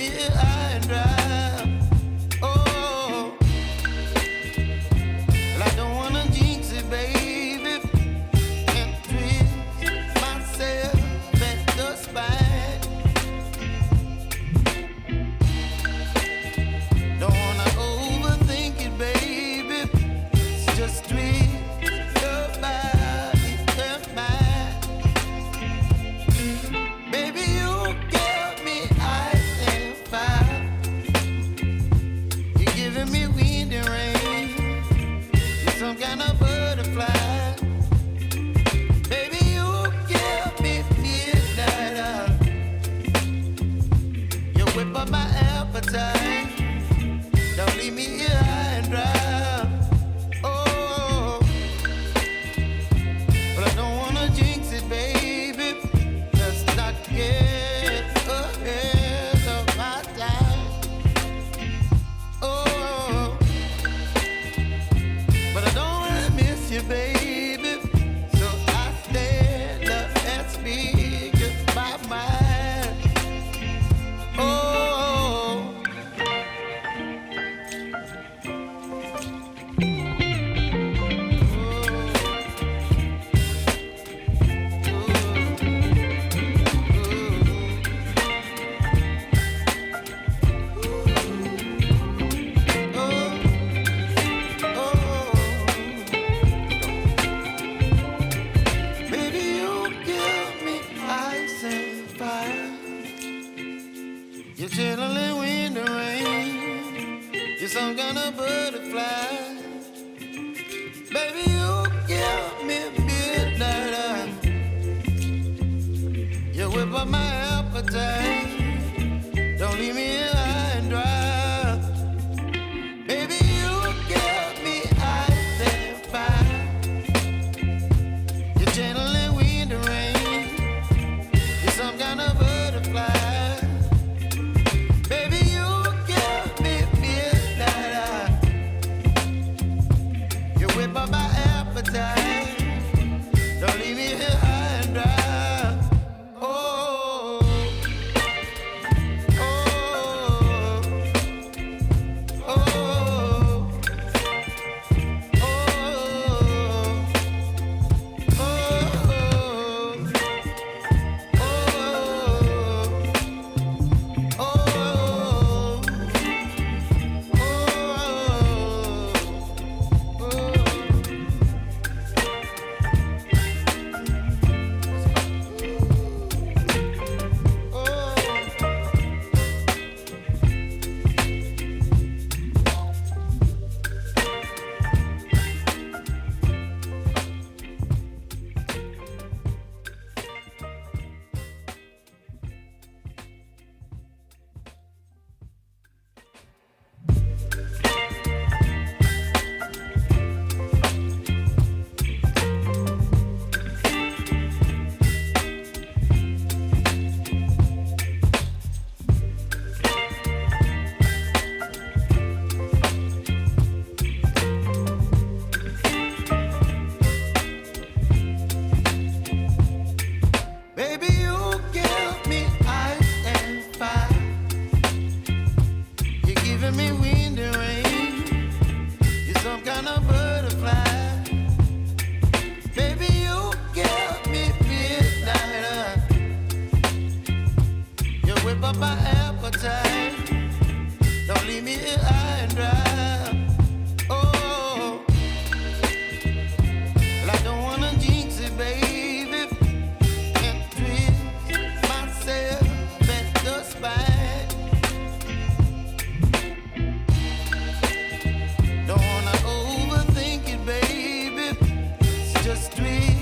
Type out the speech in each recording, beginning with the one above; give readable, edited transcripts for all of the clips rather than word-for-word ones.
me high and dry. Oh, well, I don't wanna jinx it, baby, and twist myself at the spine. Don't wanna overthink it, baby. It's just twist your body and mine. Baby, you give me ice and fire. You're giving me wind and rain. You're some kind of butterfly. Baby, you give me midnight. You whip up my appetite. Don't leave me here high and dry. Oh, but I don't wanna jinx it, baby. Let's not get ahead of my time. Oh, but I don't wanna miss you, baby. So I stand up and speak my mind. Oh. Baby, you give me ice and fire. You're chilling wind and rain. You're some kind of butterfly. Baby, you give me midnight. You whip up my appetite. Don't leave me here high and dry. Baby, you give me ice and fire. You're channeling wind and rain. You're some kind of butterfly. Baby, you give me midnight. You whip up my appetite. Don't leave me here high and dry. Oh, oh, oh, oh, baby, you give me ice and fire. You're giving me wind and rain. You're some kind of butterfly. Baby, you give me midnight. You whip up my appetite. Don't leave me here high and dry. Oh, well, I don't wanna jinx it, baby, and twist myself at the spine. Don't wanna overthink it, baby. It's just twist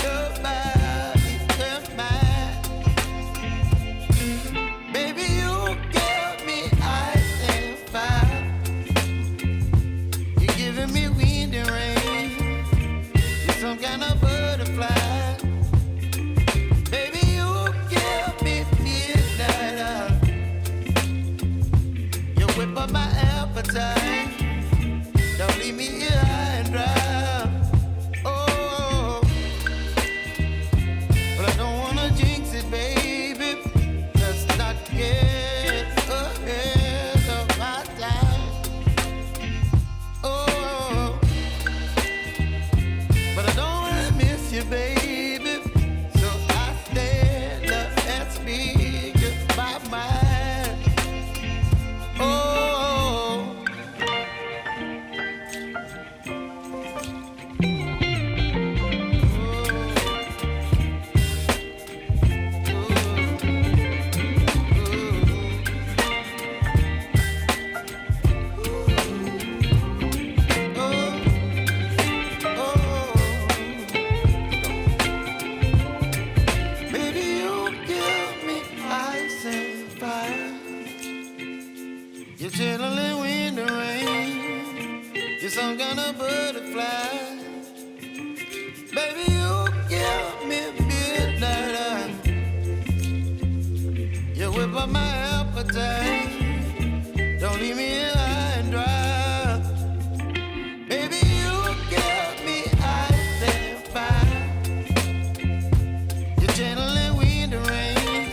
your body and mine. Baby, you give me ice and fire. You're giving me wind and rain. You're some kind of butterfly. Baby, you give me midnight. You whip up my appetite. Don't leave me here high and dry. Oh, but I don't wanna jinx it, baby. Let's not get You're chilling in the rain. You're some kind of butterfly. Baby, you give me midnight. You whip up my appetite. Don't leave me here high and dry. Baby, you give me ice and fire. You're channeling wind and rain.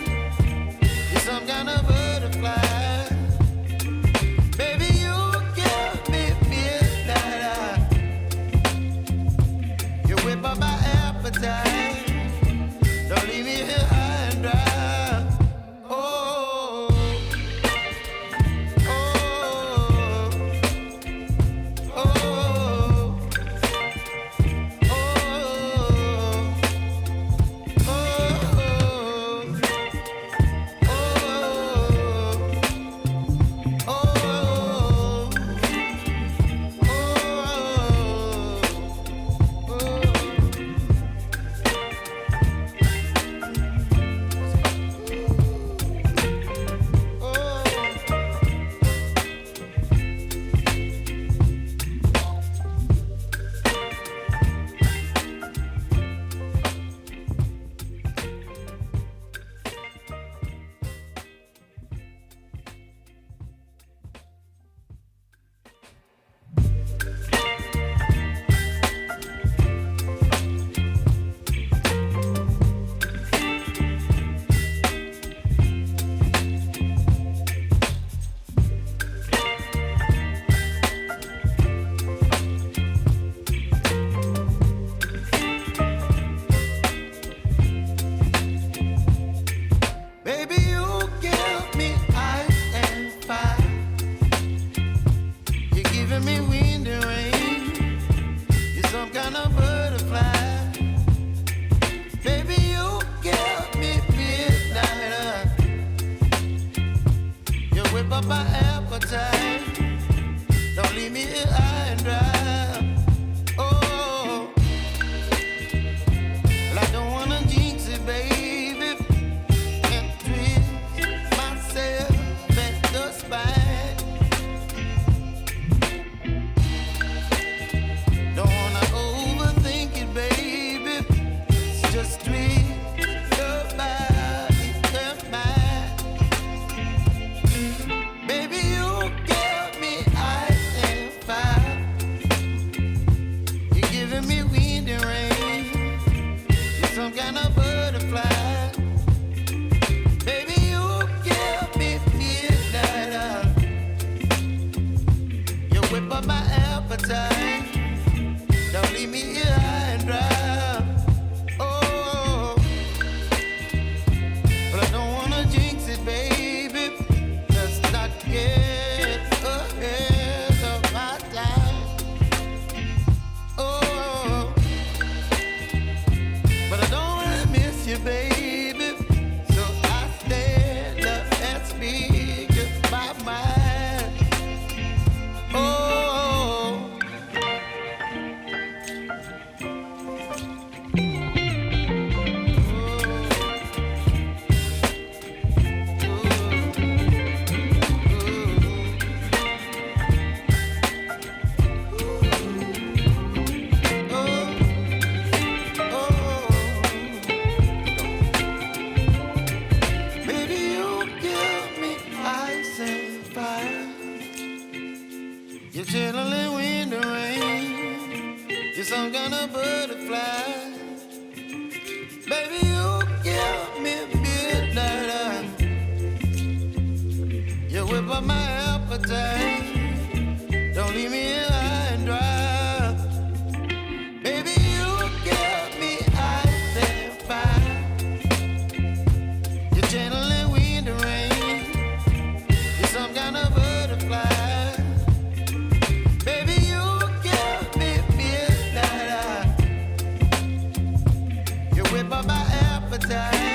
You're some kind of butterfly. Baby, you give me midnight. You whip up my appetite. Don't leave me here high and dry. Whip up my appetite.